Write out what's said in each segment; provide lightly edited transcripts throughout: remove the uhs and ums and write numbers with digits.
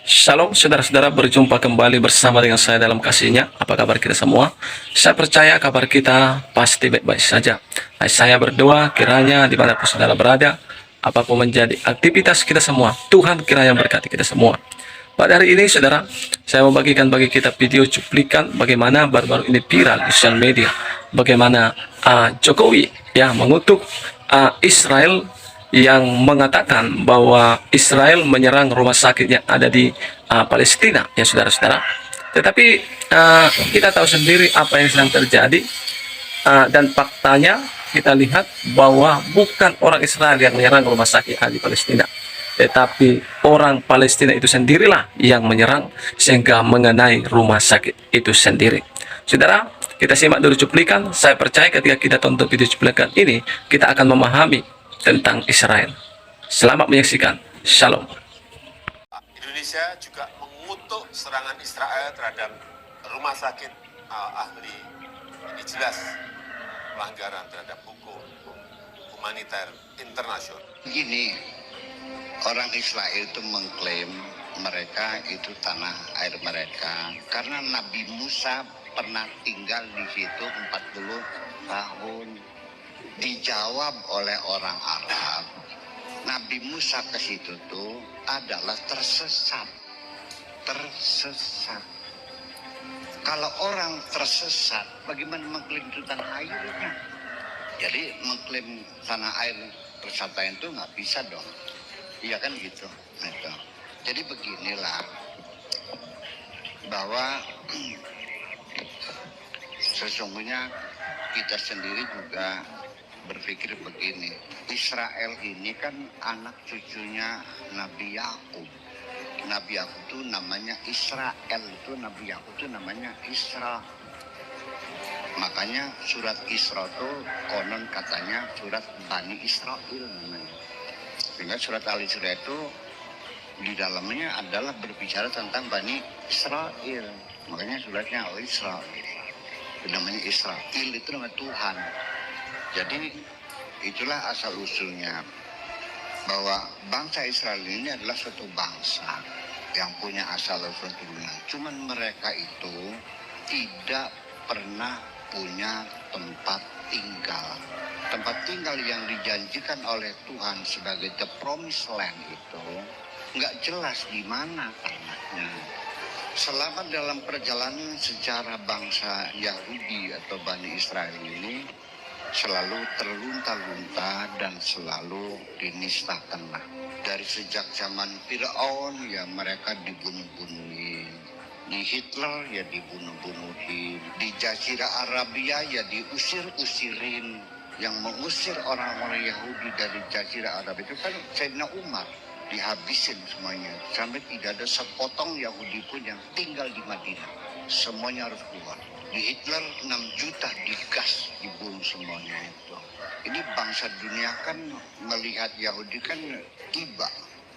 Shalom saudara-saudara, berjumpa kembali bersama dengan saya dalam kasihnya. Apa kabar kita semua? Saya percaya kabar kita pasti baik-baik saja. Saya berdoa kiranya dimanapun saudara berada, apapun menjadi aktivitas kita semua, Tuhan kiranya berkati kita semua. Pada hari ini saudara, saya membagikan bagi kita video cuplikan bagaimana baru-baru ini viral di sosial media. Bagaimana Jokowi mengutuk Israel yang mengatakan bahwa Israel menyerang rumah sakit yang ada di Palestina, ya saudara-saudara. Tetapi kita tahu sendiri apa yang sedang terjadi, dan faktanya kita lihat bahwa bukan orang Israel yang menyerang rumah sakit yang ada di Palestina, tetapi orang Palestina itu sendirilah yang menyerang sehingga mengenai rumah sakit itu sendiri. Saudara, kita simak dulu cuplikan. Saya percaya ketika kita tonton video cuplikan ini, kita akan memahami tentang Israel. Selamat menyaksikan. Shalom. Indonesia juga mengutuk serangan Israel terhadap rumah sakit Al-Ahli. Ini jelas pelanggaran terhadap hukum humaniter internasional. Begini, orang Israel itu mengklaim mereka itu tanah air mereka karena Nabi Musa pernah tinggal di situ 40 tahun. Dijawab oleh orang Arab, Nabi Musa ke situ tuh adalah tersesat. Kalau orang tersesat, bagaimana mengklaim itu tanah airnya? Jadi mengklaim tanah air wisata itu nggak bisa dong. Iya kan gitu. Gitu. Jadi beginilah bahwa sesungguhnya kita sendiri juga berpikir begini, Israel ini kan anak cucunya Nabi Yakub. Nabi Yakub itu namanya Israel, itu Nabi Yakub itu namanya Isra. Makanya surat Isra itu konon katanya surat Bani Israel namanya. Sehingga surat Al-Isra itu di dalamnya adalah berbicara tentang Bani Israel. Makanya suratnya Al-Isra. Namanya Israel itu nama Tuhan. Jadi itulah asal usulnya bahwa bangsa Israel ini adalah suatu bangsa yang punya asal usul turunan. Cuman mereka itu tidak pernah punya tempat tinggal. Tempat tinggal yang dijanjikan oleh Tuhan sebagai the promised land itu nggak jelas di mana tanahnya. Selama dalam perjalanan sejarah bangsa Yahudi atau Bani Israel ini selalu terlunta-lunta dan selalu dinistakanlah. Dari sejak zaman Fir'aun ya mereka dibunuh-bunuhin. Di Hitler ya dibunuh-bunuhin. Di Jazirah Arabia ya diusir-usirin. Yang mengusir orang-orang Yahudi dari Jazirah Arab itu kan Sayyidina Umar. Dihabisin semuanya. Sampai tidak ada sepotong Yahudi pun yang tinggal di Madinah. Semuanya harus keluar. Di Hitler 6 juta digas, dibunuh semuanya itu. Ini bangsa dunia kan melihat Yahudi kan tiba.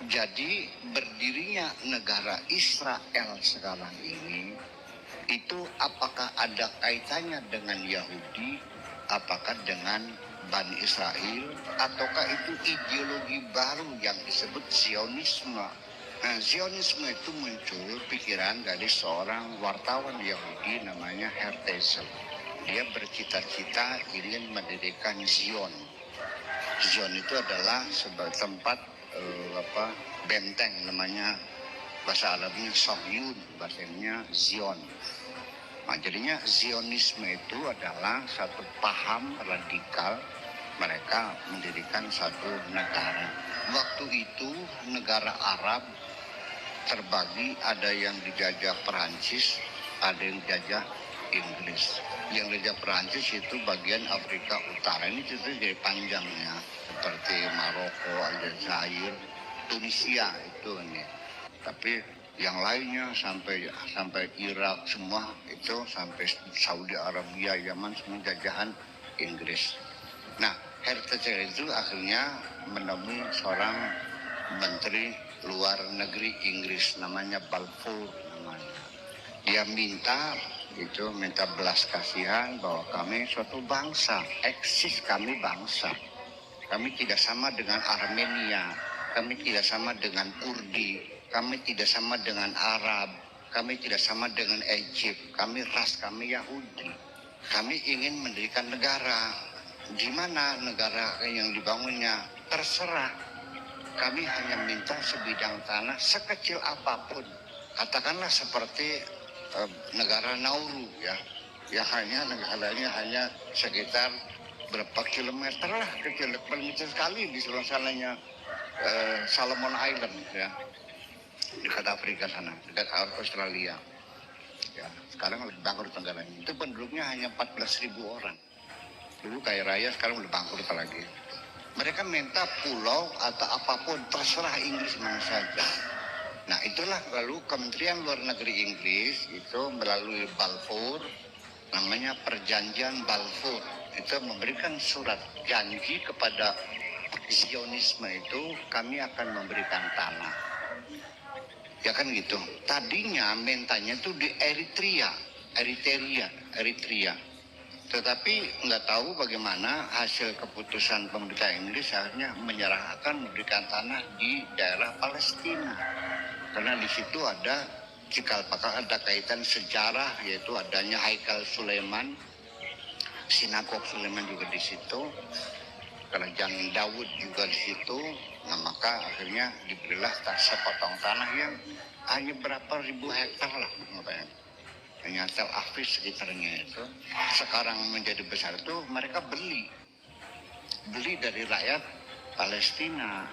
Jadi berdirinya negara Israel sekarang ini, itu apakah ada kaitannya dengan Yahudi, apakah dengan Bani Israel, ataukah itu ideologi baru yang disebut Zionisme. Nah, Zionisme itu muncul pikiran dari seorang wartawan Yahudi namanya Herzl. Dia bercita-cita ingin mendirikan Zion. Zion itu adalah sebagai tempat benteng, namanya bahasa Arabnya Sohyun, bahasanya Zion. Nah, jadinya Zionisme itu adalah satu paham radikal mereka mendirikan satu negara. Waktu itu negara Arab terbagi, ada yang dijajah Perancis, ada yang dijajah Inggris. Yang dijajah Perancis itu bagian Afrika Utara, ini itu jadi panjangnya, seperti Maroko, Aljazair, Tunisia itu ini. Tapi yang lainnya sampai Irak semua itu, sampai Saudi Arabia, Yaman, semua jajahan Inggris. Nah, Herzl itu akhirnya menemui seorang menteri luar negeri Inggris namanya Balfour namanya. Dia minta belas kasihan bahwa kami suatu bangsa, eksis kami bangsa. Kami tidak sama dengan Armenia, kami tidak sama dengan Kurdi, kami tidak sama dengan Arab, kami tidak sama dengan Egypt, kami ras kami Yahudi. Kami ingin mendirikan negara. Di mana negara yang dibangunnya? Terserah. Kami hanya minta sebidang tanah sekecil apapun. Katakanlah seperti negara Nauru ya. Ya hanya negaranya hanya sekitar berapa kilometer lah, kecil sekali di sebelah sananya Solomon Island ya, dekat Afrika sana, dekat Australia. Ya, sekarang lebih bangkrut negaranya. Itu penduduknya hanya 14.000 orang. Dulu kaya raya, sekarang udah bangkrut lagi. Mereka minta pulau atau apapun, terserah Inggris mana saja. Nah itulah lalu Kementerian Luar Negeri Inggris itu melalui Balfour, namanya Perjanjian Balfour, itu memberikan surat janji kepada Zionisme itu, kami akan memberikan tanah. Ya kan gitu. Tadinya mintanya itu di Eritrea. Tetapi nggak tahu bagaimana hasil keputusan pemerintah Inggris akhirnya menyerahkan memberikan tanah di daerah Palestina. Karena di situ ada cikal bakal, ada kaitan sejarah, yaitu adanya Haikal Sulaiman, Sinagog Sulaiman juga di situ, kerajaan Daud juga di situ. Nah maka akhirnya diberilah sepotong tanah yang hanya berapa ribu hektar lah, hanya Tel Aviv sekitarnya itu. Sekarang menjadi besar itu mereka beli dari rakyat Palestina,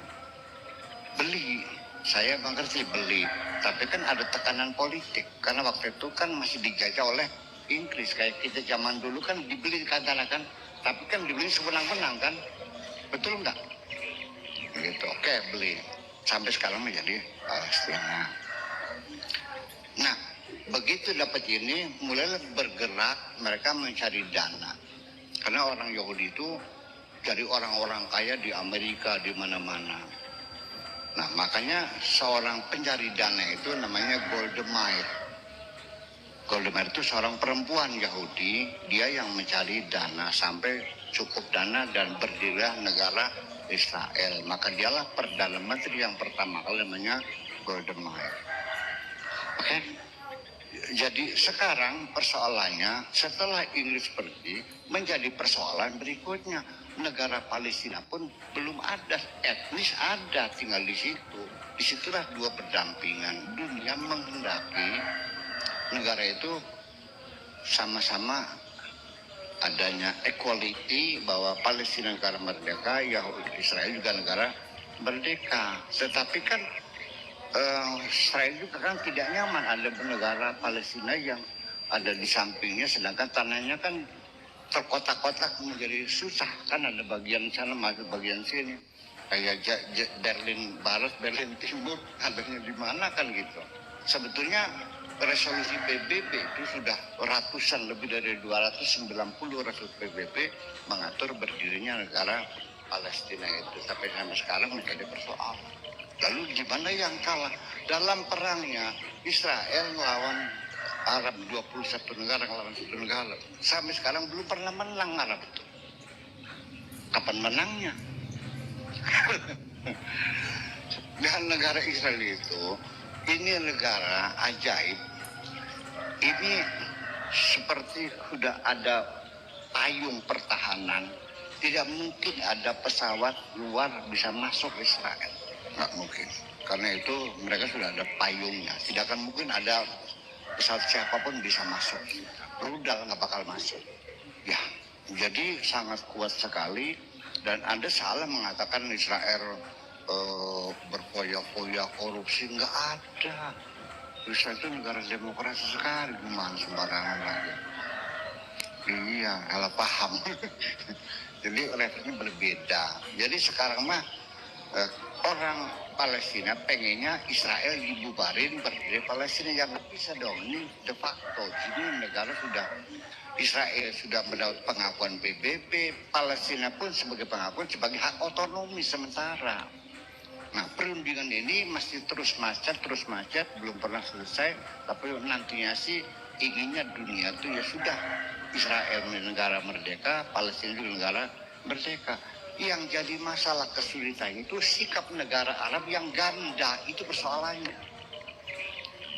saya mengerti beli, tapi kan ada tekanan politik karena waktu itu kan masih dijajah oleh Inggris. Kayak kita zaman dulu kan dibeli katakan, tapi kan dibeli sewenang-wenang kan, betul nggak? Gitu, oke beli, sampai sekarang menjadi Palestina. Nah begitu dapat ini, mulai bergerak mereka mencari dana, karena orang Yahudi itu dari orang-orang kaya di Amerika di mana-mana. Nah makanya seorang pencari dana itu namanya Golda Meir. Golda Meir itu seorang perempuan Yahudi, dia yang mencari dana sampai cukup dana dan berdirilah negara Israel. Maka dialah Perdana Menteri yang pertama kali namanya Golda Meir. Oke? Jadi sekarang persoalannya setelah Inggris pergi menjadi persoalan berikutnya. Negara Palestina pun belum ada, etnis ada tinggal di situ. Disitulah dua berdampingan. Dunia menghendaki negara itu sama-sama adanya equality, bahwa Palestina negara merdeka, Yahudi Israel juga negara merdeka. Tetapi kan Israel juga kan tidak nyaman ada negara Palestina yang ada di sampingnya, sedangkan tanahnya kan terkotak-kotak menjadi susah, kan ada bagian sana masuk bagian sini, kayak Berlin Barat, Berlin Timur, adanya di mana kan gitu. Sebetulnya resolusi PBB itu sudah ratusan, lebih dari 290 resolusi PBB mengatur berdirinya negara Palestina itu, sampai sekarang menjadi persoalan. Lalu gimana yang kalah? Dalam perangnya Israel melawan Arab, 21 negara ngelawan 1 negara. Sampai sekarang belum pernah menang Arab itu. Kapan menangnya? Dan negara Israel itu, ini negara ajaib. Ini seperti sudah ada payung pertahanan. Tidak mungkin ada pesawat luar bisa masuk Israel. Nggak mungkin. Karena itu mereka sudah ada payungnya. Tidak akan mungkin ada pesawat siapapun bisa masuk. Rudal nggak bakal masuk. Ya, jadi sangat kuat sekali. Dan Anda salah mengatakan Israel berpoya-poya korupsi. Nggak ada. Israel itu negara demokrasi sekali. Gimana sembarangan lagi. Iya, salah paham. Jadi levelnya berbeda. Jadi sekarang mah orang Palestina pengennya Israel dibubarin, berdiri Palestina. Yang nggak bisa dong, ini de facto. Jadi negara sudah, Israel sudah mendapat pengakuan PBB, Palestina pun sebagai pengakuan sebagai hak otonomi sementara. Nah perundingan ini masih terus macet, belum pernah selesai. Tapi nantinya sih inginnya dunia itu ya sudah, Israel negara merdeka, Palestina juga negara merdeka. Yang jadi masalah kesulitan itu sikap negara Arab yang ganda, itu persoalannya.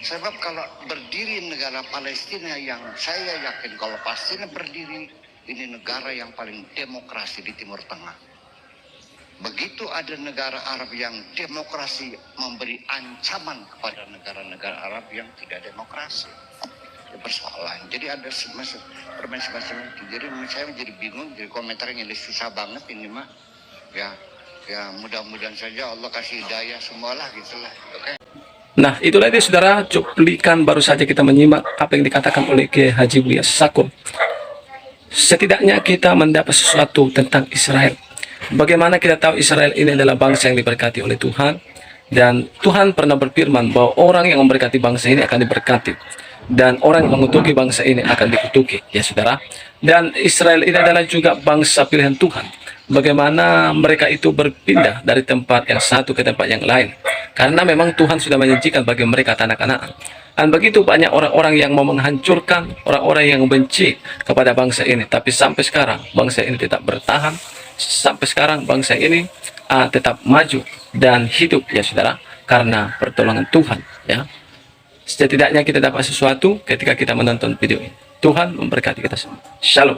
Sebab kalau berdiri negara Palestina yang saya yakin kalau Palestina berdiri, ini negara yang paling demokrasi di Timur Tengah. Begitu ada negara Arab yang demokrasi memberi ancaman kepada negara-negara Arab yang tidak demokrasi. Ya persoalan. Jadi ada permain semacam itu. Jadi saya menjadi bingung, jadi komentarnya jadi susah banget ini mah. Ya mudah-mudahan saja Allah kasih hidayah semualah gitulah. Oke. Nah, itulah dia saudara, cuplikan baru saja kita menyimak apa yang dikatakan oleh Kiai Haji Buya Sakum. Setidaknya kita mendapat sesuatu tentang Israel. Bagaimana kita tahu Israel ini adalah bangsa yang diberkati oleh Tuhan. Dan Tuhan pernah berfirman bahwa orang yang memberkati bangsa ini akan diberkati. Dan orang yang mengutuki bangsa ini akan dikutuki, ya saudara. Dan Israel ini adalah juga bangsa pilihan Tuhan. Bagaimana mereka itu berpindah dari tempat yang satu ke tempat yang lain. Karena memang Tuhan sudah menjanjikan bagi mereka tanah Kanaan. Dan begitu banyak orang-orang yang mau menghancurkan, orang-orang yang benci kepada bangsa ini. Tapi sampai sekarang bangsa ini tetap bertahan. Sampai sekarang bangsa ini tetap maju dan hidup, ya saudara. Karena pertolongan Tuhan, ya. Setidaknya kita dapat sesuatu ketika kita menonton video ini. Tuhan memberkati kita semua. Shalom.